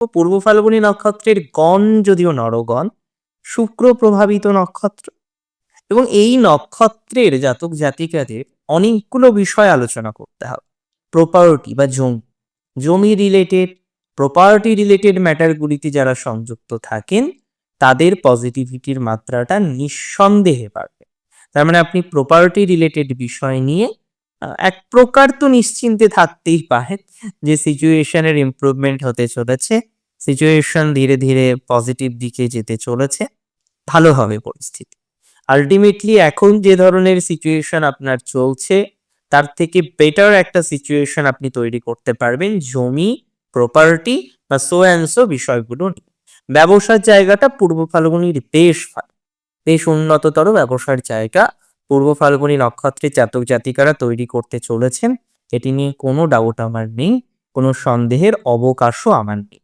পূর্ব ফাল্গুনী নক্ষত্রের গণ যদিও নরগণ, শুক্র প্রভাবিত নক্ষত্র এবং এই নক্ষত্রের জাতক জাতিকাদের অনেকগুলো বিষয় আলোচনা করতে হবে। প্রপার্টি বা জমি, জমি রিলেটেড, প্রপার্টি রিলেটেড ম্যাটারগুলিতে যারা সংযুক্ত থাকেন তাদের পজিটিভিটির মাত্রাটা নিঃসন্দেহে বাড়বে। তার মানে আপনি প্রপার্টি রিলেটেড বিষয় নিয়ে এক প্রকার তো নিশ্চিন্তে থাকতেই পারেন যে সিচুয়েশনের ইমপ্রুভমেন্ট হতে চলেছে, সিচুয়েশন ধীরে ধীরে পজিটিভ দিকে যেতে চলেছে, ভালো হবে পরিস্থিতি। আলটিমেটলি এখন যে ধরনের সিচুয়েশন আপনার চলছে তার থেকে বেটার একটা সিচুয়েশন আপনি তৈরি করতে পারবেন জমি, প্রপার্টি বা সো অ্যান্ড সো বিষয়গুলো নিয়ে। ব্যবসার জায়গাটা পূর্ব ফাল্গুনির বেশ ভালো, বেশ উন্নততর ব্যবসার জায়গা পূর্ব ফাল্গুনী নক্ষত্রের জাতক জাতিকারা তৈরি করতে চলেছেন। এটি নিয়ে কোনো ডাউট আমার নেই, কোনো সন্দেহের অবকাশও আমার নেই।